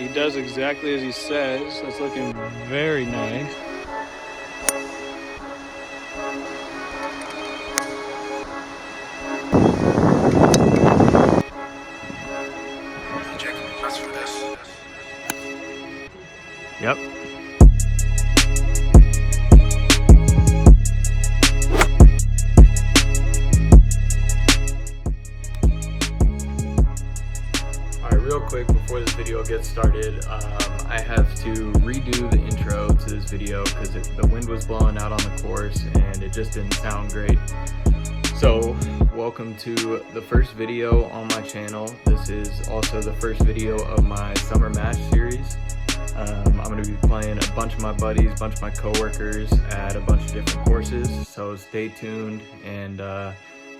he does exactly as he says. That's looking very nice. Yep. Alright, real quick before this video gets started, I have to redo the intro to this video because the wind was blowing out on the course and it just didn't sound great. So, welcome to the first video on my channel. This is also the first video of my summer match series. I'm going to be playing a bunch of my buddies, a bunch of my coworkers at a bunch of different courses, so stay tuned and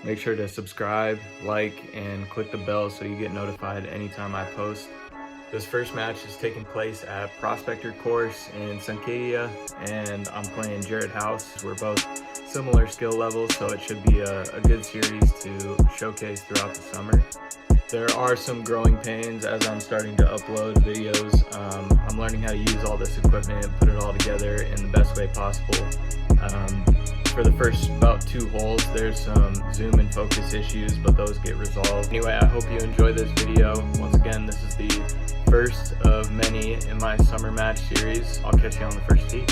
make sure to subscribe, like, and click the bell so you get notified anytime I post. This first match is taking place at Prospector course in Suncadia, and I'm playing Jared House. We're both similar skill levels, so it should be a good series to showcase throughout the summer. There are some growing pains as I'm starting to upload videos. I'm learning how to use all this equipment and put it all together in the best way possible. For the first about 2 holes, there's some zoom and focus issues, but those get resolved. Anyway, I hope you enjoy this video. Once again, this is the first of many in my summer match series. I'll catch you on the first tee.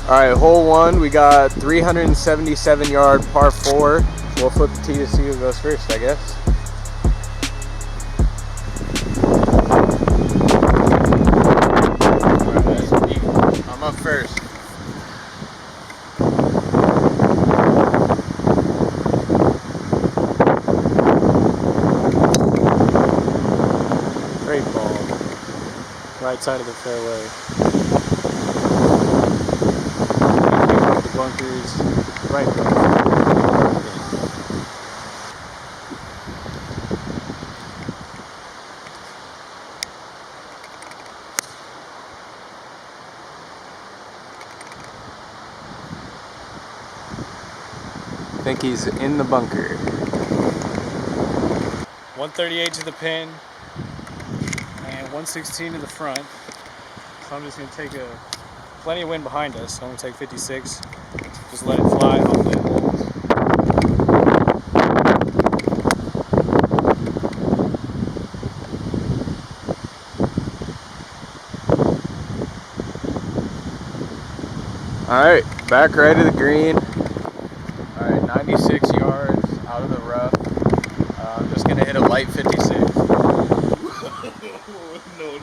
Alright, hole 1, we got 377 yard par 4. We'll flip the tee to see who goes first, I guess. I'm up first. Great ball. Right side of the fairway. The bunkers, right bunker. I think he's in the bunker. 138 to the pin and 116 to the front. So I'm just going to take plenty of wind behind us. So I'm going to take 56. Just let it fly off the holes. Alright, back right of the green. Alright, 96 yards out of the rough. I'm just going to hit a light 56. No.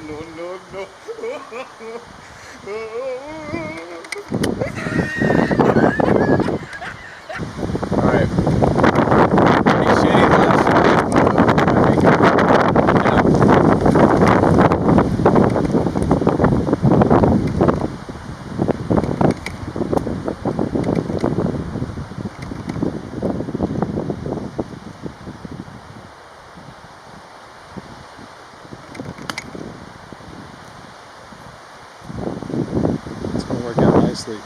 Alright. Pretty shitty last shot, but I make it now. Work out nicely.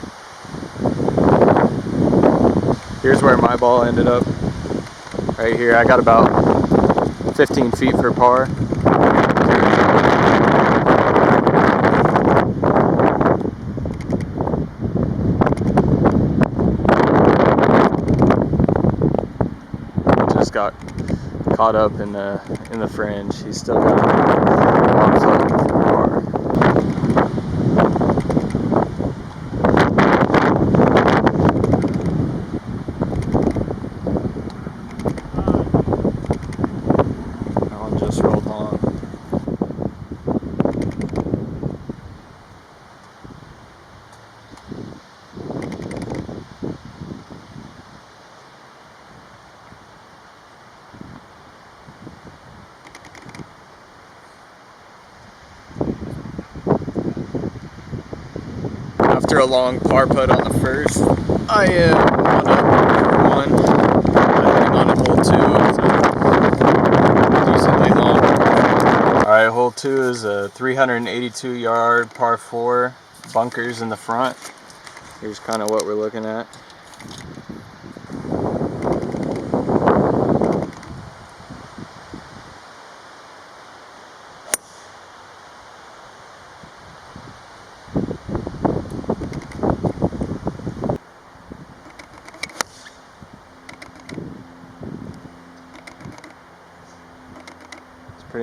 Here's where my ball ended up. Right here, I got about 15 feet for par. Just got caught up in the fringe. He's still got arms up for par. Rolled on. After a long par putt on the first, I wound up number 1. On a hole 2. Decently long. Alright, hole 2 is a 382 yard par 4, bunkers in the front. Here's kind of what we're looking at.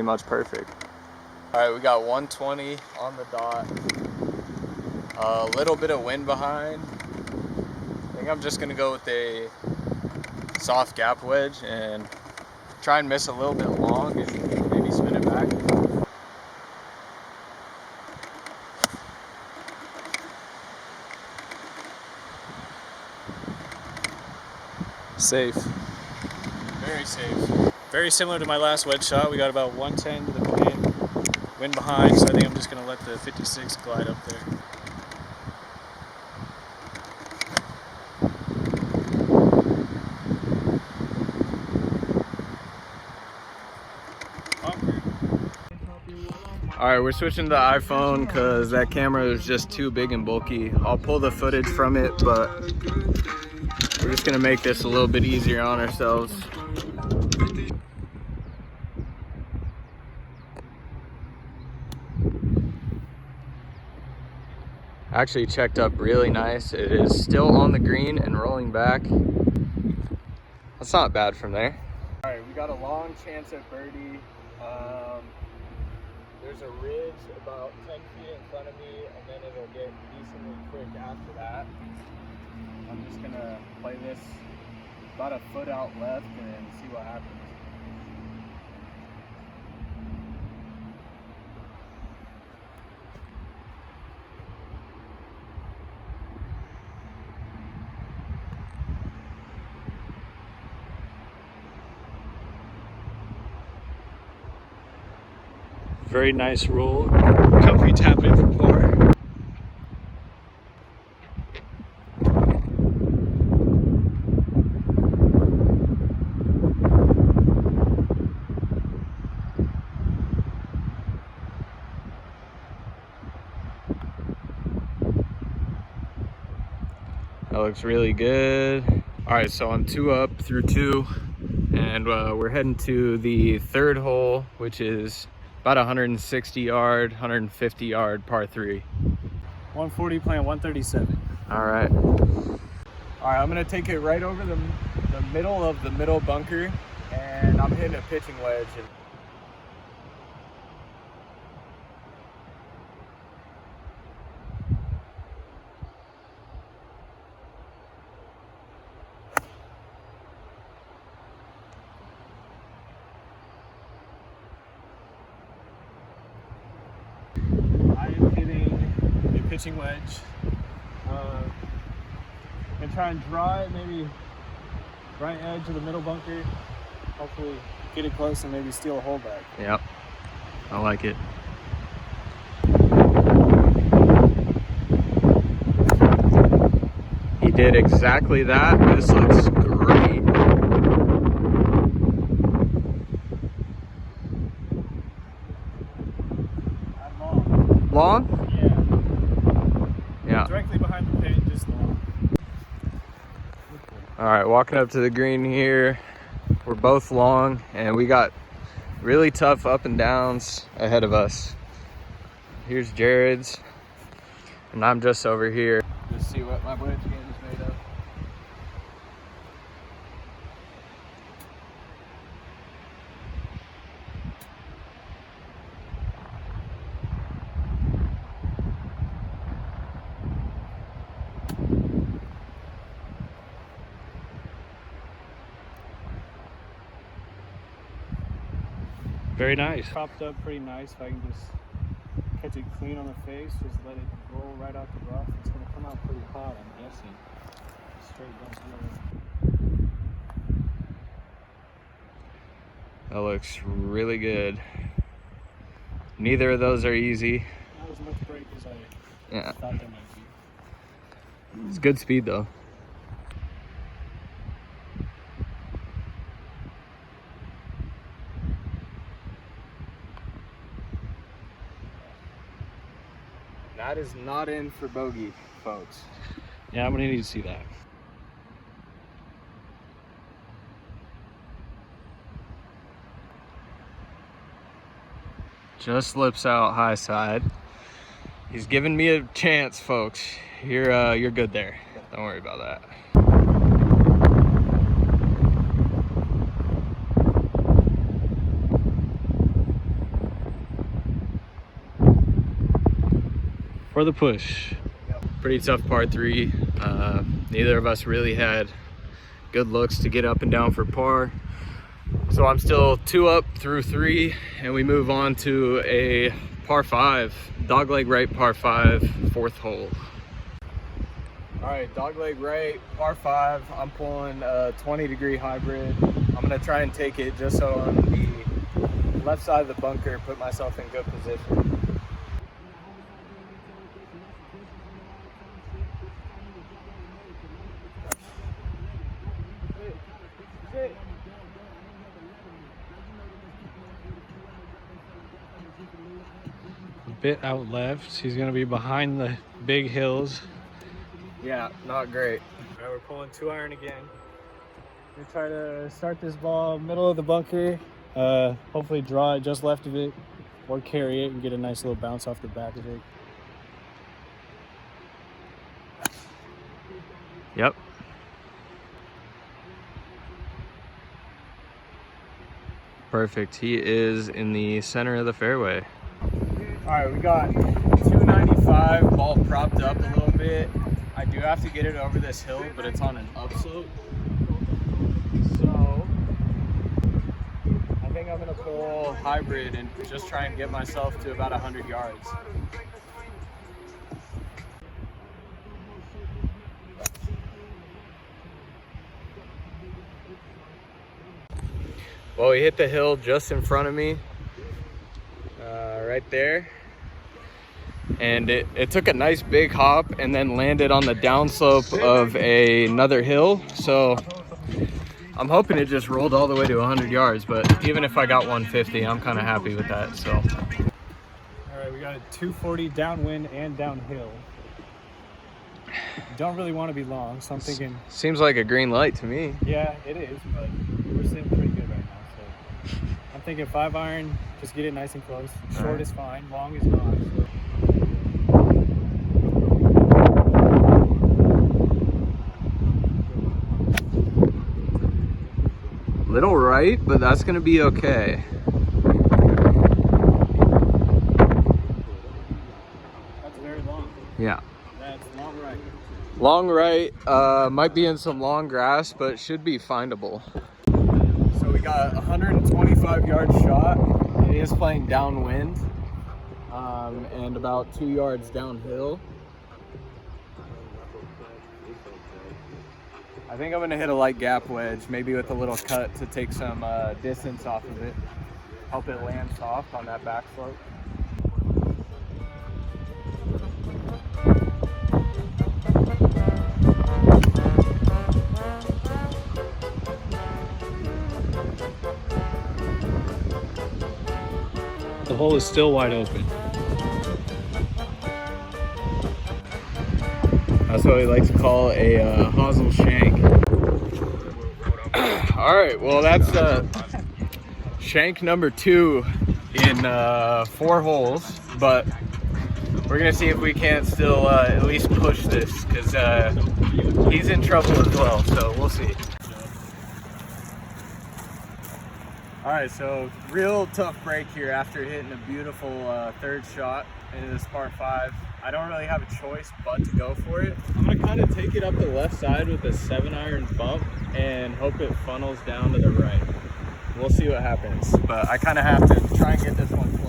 pretty much perfect. All right, we got 120 on the dot. A little bit of wind behind. I think I'm just gonna go with a soft gap wedge and try and miss a little bit long and maybe spin it back. Safe. Very safe. Very similar to my last wedge shot. We got about 110 to the pin, wind behind, so I think I'm just going to let the 56 glide up there. All right, we're switching to the iPhone because that camera is just too big and bulky. I'll pull the footage from it, but we're just gonna make this a little bit easier on ourselves. Actually checked up really nice. It is still on the green and rolling back. That's not bad from there. All right, we got a long chance at birdie. There's a ridge about 10 feet in front of me, and then it'll get decently quick after that. I'm just gonna play this about a foot out left and see what happens. Very nice roll. Comfy tap in for par. That looks really good. All right, so I'm 2 up through 2, and we're heading to the 3rd hole, which is about 160 yard, 150 yard par 3. 140 playing 137. All right. All right, I'm gonna take it right over the middle of the middle bunker, and I'm hitting a pitching wedge. Pitching wedge. And try and draw it maybe right edge of the middle bunker. Hopefully get it close and maybe steal a hole back. Yep, I like it. He did exactly that. This looks great. Long? Yeah. Directly behind the pin, just long. All right, walking up to the green here. We're both long, and we got really tough up and downs ahead of us. Here's Jared's, and I'm just over here. Just see what my wedge game is made of. Very nice. Propped up pretty nice. If I can just catch it clean on the face, just let it roll right out the rough. It's going to come out pretty hot, I'm guessing. Straight down here. That looks really good. Neither of those are easy. Not as much break as I thought there might be. It's good speed though. That is not in for bogey, folks. Yeah, I'm gonna need to see that. Just slips out high side. He's giving me a chance, folks. You're good there. Don't worry about that. for the push. Pretty tough par 3. Neither of us really had good looks to get up and down for par. So I'm still 2 up through 3, and we move on to a par 5, dogleg right par 5, 4th hole. All right, dogleg right, par 5. I'm pulling a 20-degree hybrid. I'm gonna try and take it just so on the left side of the bunker, put myself in good position. Bit out left. He's gonna be behind the big hills. Yeah, not great. All right, we're pulling 2-iron again. We try to start this ball middle of the bunker. Hopefully draw it just left of it, or carry it and get a nice little bounce off the back of it. Yep. Perfect. He is in the center of the fairway. All right, we got 295, ball propped up a little bit. I do have to get it over this hill, but it's on an upslope. So I think I'm gonna pull hybrid and just try and get myself to about 100 yards. Well, we hit the hill just in front of me, right there. And it took a nice big hop and then landed on the downslope of another hill. So I'm hoping it just rolled all the way to 100 yards, but even if I got 150, I'm kind of happy with that, so. All right, we got a 240 downwind and downhill. Don't really want to be long, so I'm thinking. Seems like a green light to me. Yeah, it is, but we're sitting pretty good right now. So I'm thinking 5-iron, just get it nice and close. Short is fine, long is not. So. Little right, but that's gonna be okay. That's very long. Yeah. That's long right. Long right, might be in some long grass, but should be findable. So we got a 125-yard shot. It is playing downwind, and about 2 yards downhill. I think I'm gonna hit a light gap wedge, maybe with a little cut to take some distance off of it. Help it land soft on that back slope. The hole is still wide open. That's what we like to call a hosel shank. All right, well that's shank number 2 in 4 holes, but we're gonna see if we can't still at least push this, because he's in trouble as well, so we'll see. All right, so real tough break here after hitting a beautiful 3rd shot into this par 5. I don't really have a choice but to go for it. I'm gonna kind of take it up the left side with a 7-iron bump and hope it funnels down to the right. We'll see what happens, but I kind of have to try and get this one close.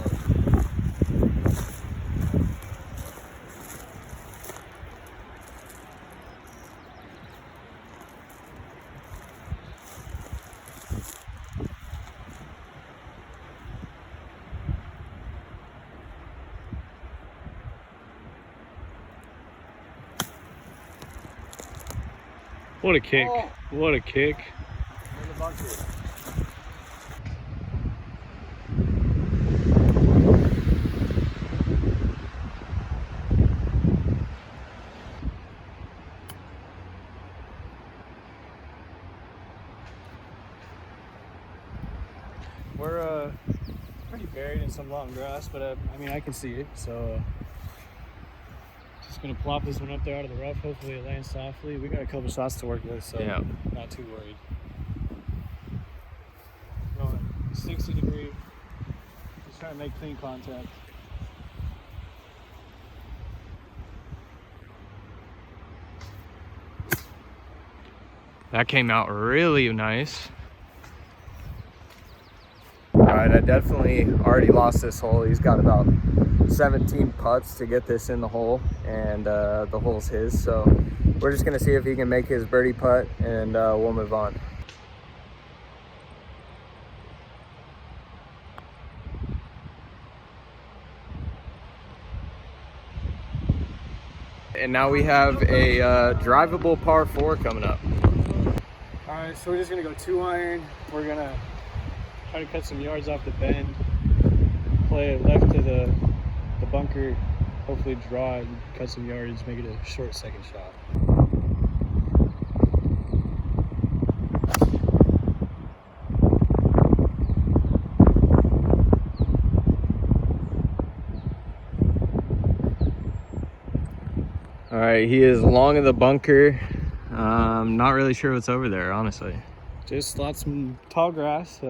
What a kick. Oh. What a kick. In the bunker. We're pretty buried in some long grass, but I mean, I can see it, so just gonna plop this one up there out of the rough. Hopefully it lands softly. We got a couple shots to work with, so yeah, not too worried. Going 60 degree. Just trying to make clean contact. That came out really nice. All right, I definitely already lost this hole. He's got about 17 putts to get this in the hole, and the hole's his. So we're just gonna see if he can make his birdie putt, and we'll move on. And now we have a drivable par 4 coming up. All right, so we're just gonna go 2-iron. We're gonna try to cut some yards off the bend, play it left to the bunker, hopefully draw it and cut some yards, make it a short second shot. All right, he is long of the bunker. Not really sure what's over there, honestly. Just lots of tall grass.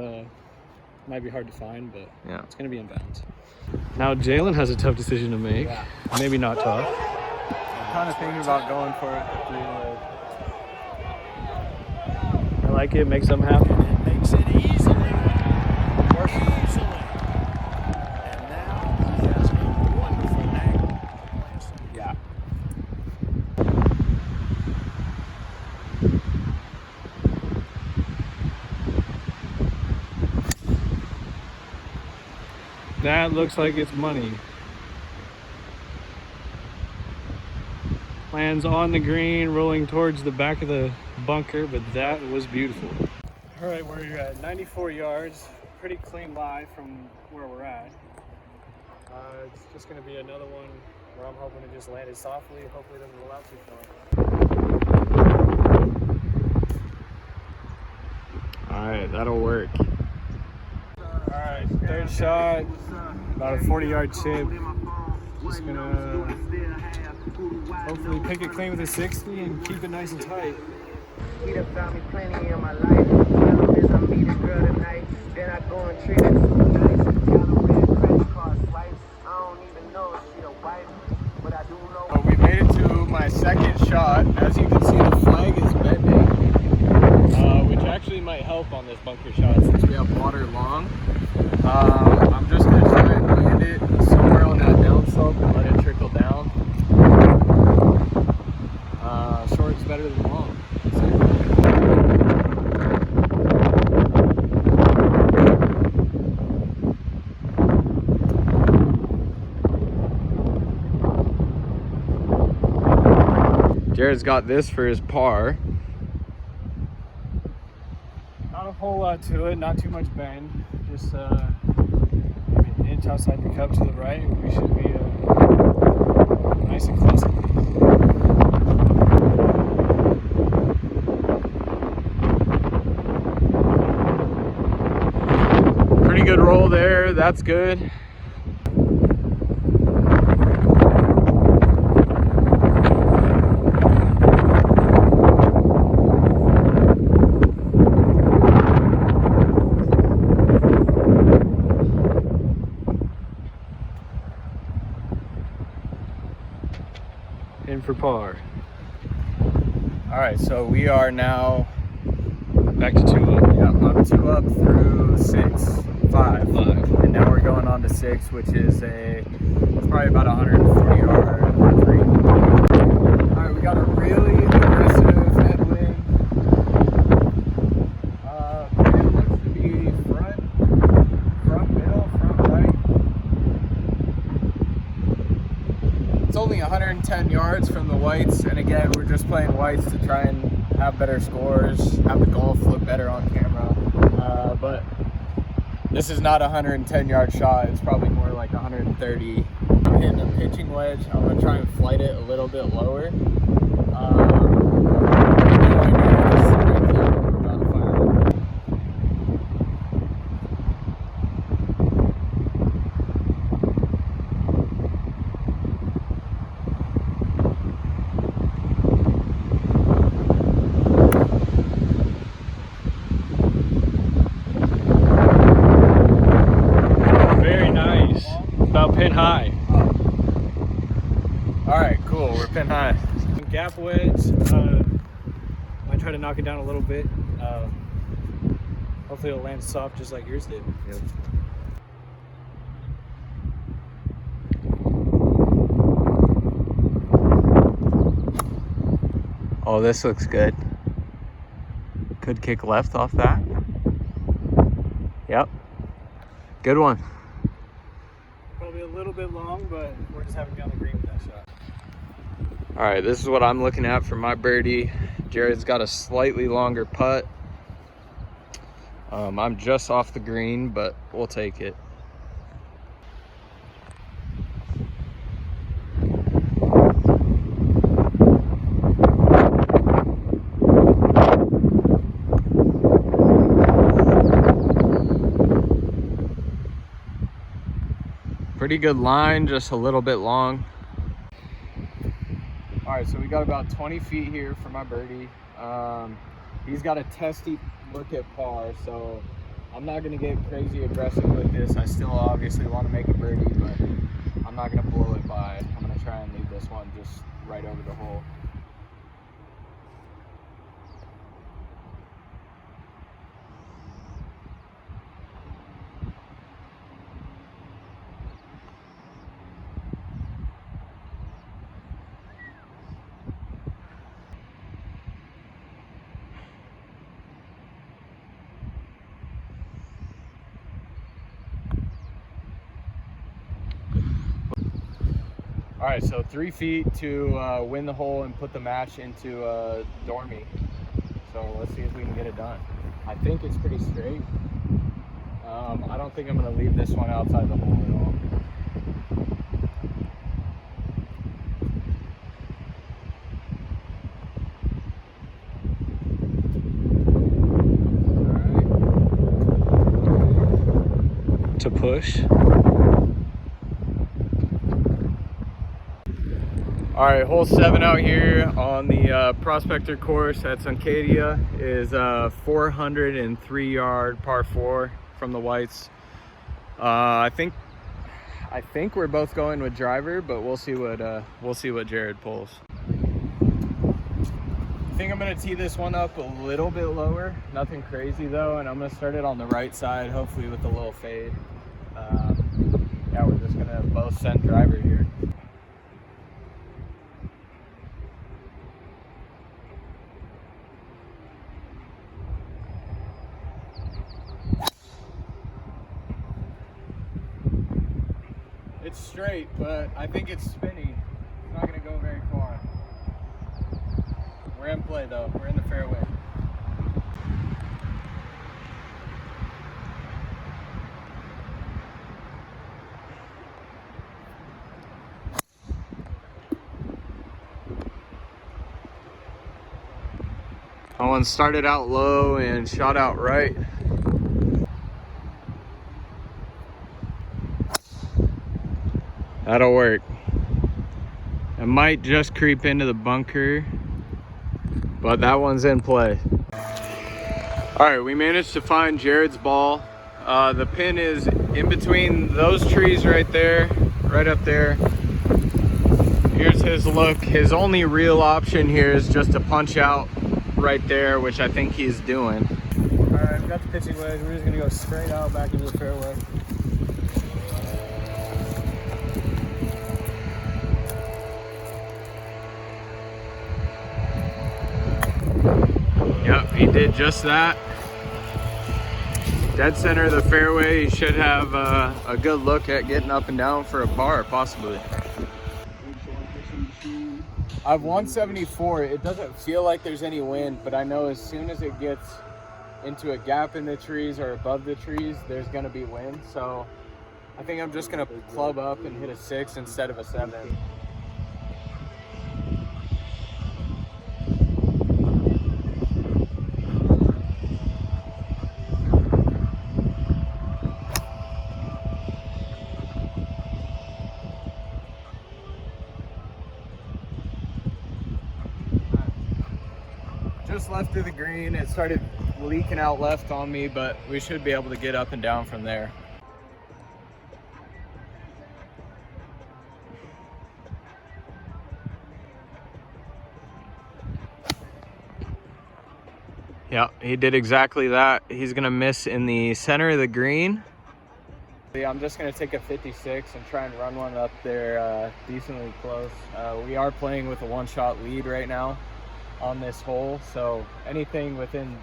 Might be hard to find, but Yeah, it's gonna be in bounds. Now Jalen has a tough decision to make. Yeah. Maybe not tough. I'm kind of thinking about going for it. I like it, makes them happy. It makes it easily. And now he has a wonderful angle. Yeah. That looks like it's money. Lands on the green, rolling towards the back of the bunker, but that was beautiful. All right, we're at 94 yards. Pretty clean lie from where we're at. It's just gonna be another one where I'm hoping to just land it softly. Hopefully it doesn't roll out too far. All right, that'll work. All right, third shot, about a 40-yard chip. Just gonna hopefully pick it clean with a 60 and keep it nice and tight. He done found me plenty in my life. Tell him this, I meet a girl tonight. Then I go and treat her so nice. Tell him red credit card swipes. I don't even know if she a wife, but I do know. So we made it to my second shot. As you can see, the flag is bending, which actually might help on this bunker shot since we have water long. I'm just gonna try and land it somewhere on that down slope and let it trickle down. Short's better than long. Jared's got this for his par. Not a whole lot to it, not too much bend. Just maybe an inch outside the cup to the right. We should be nice and close. Pretty good roll there, that's good. In for par. All right, so we are now Back to 2 up. yeah, up 2 up through 6, 5, and now we're going on to 6, which is it's probably about 140 yard par 3. All right, we got a really aggressive headwind. It looks to be front middle, front right. It's only 110 yards from the whites, and again, we're just playing whites to try and have better scores, have the golf look better on camera. But this is not a 110-yard shot. It's probably more like 130. I'm hitting a pitching wedge. I'm gonna try and flight it a little bit lower. About pin high. All right, cool. We're pin high. Gap wedge. My try to knock it down a little bit. Hopefully it'll land soft just like yours did. Yep. Oh, this looks good. Could kick left off that. Yep. Good one. Probably a little bit long, but we're just having down the green with that shot. All right, this is what I'm looking at for my birdie. Jared's got a slightly longer putt. I'm just off the green, but we'll take it. Pretty good line, just a little bit long. All right, so we got about 20 feet here for my birdie. He's got a testy look at par, so I'm not gonna get crazy aggressive with this. I still obviously want to make a birdie, but I'm not gonna blow it by. I'm gonna try and leave this one just right over the hole. All right, so 3 feet to win the hole and put the match into Dormy. So let's see if we can get it done. I think it's pretty straight. I don't think I'm gonna leave this one outside the hole at all. All right. To push. All right, hole 7 out here on the Prospector course at Suncadia is a 403-yard par 4 from the whites. I think we're both going with driver, but we'll see what Jared pulls. I think I'm gonna tee this one up a little bit lower, nothing crazy though, and I'm gonna start it on the right side, hopefully with a little fade. Yeah, we're just gonna both send driver here. It's straight, but I think it's spinny. It's not gonna go very far. We're in play though, we're in the fairway. That one started out low and shot out right. That'll work. It might just creep into the bunker, but that one's in play. All right, we managed to find Jared's ball. The pin is in between those trees right there, right up there. Here's his look. His only real option here is just to punch out right there, which I think he's doing. All right, we got the pitching wedge. We're just gonna go straight out back into the fairway. Yep, he did just that. Dead center of the fairway. He should have a good look at getting up and down for a par, possibly. I have 174. It doesn't feel like there's any wind, but I know as soon as it gets into a gap in the trees or above the trees, there's gonna be wind. So I think I'm just gonna club up and hit a 6 instead of a 7. Just left of the green, it started leaking out left on me, but we should be able to get up and down from there. Yeah, he did exactly that. He's gonna miss in the center of the green. Yeah, I'm just gonna take a 56 and try and run one up there decently close. We are playing with a one-shot lead right now on this hole, so anything within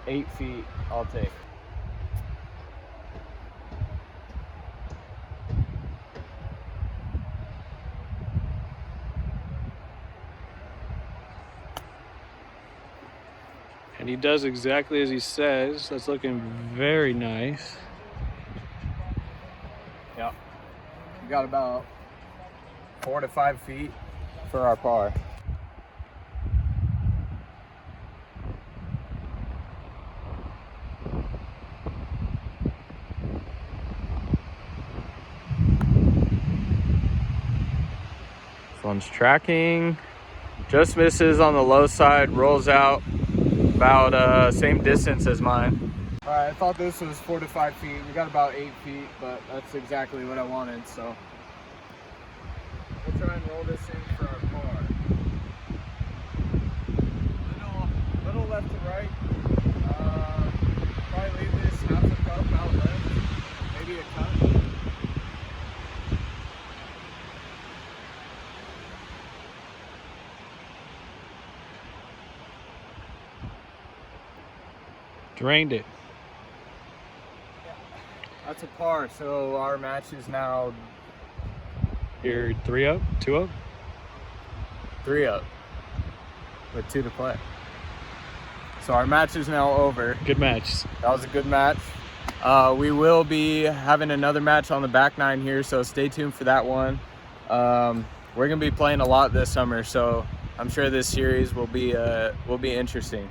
8 feet I'll take. And he does exactly as he says. That's looking very nice. Yeah, we got about 4 to 5 feet for our par. This one's tracking, just misses on the low side, rolls out about same distance as mine. All right, I thought this was 4 to 5 feet. We got about 8 feet, but that's exactly what I wanted, so we'll try and roll this in for our par. Little left to right. Probably leave this half a cup out left, maybe a cut. Drained it. That's a par, so our match is now You're 3 up, 2 up? 3 up with 2 to play. So our match is now over. Good match. That was a good match. We will be having another match on the back nine here, so stay tuned for that one. We're gonna be playing a lot this summer, so I'm sure this series will be interesting.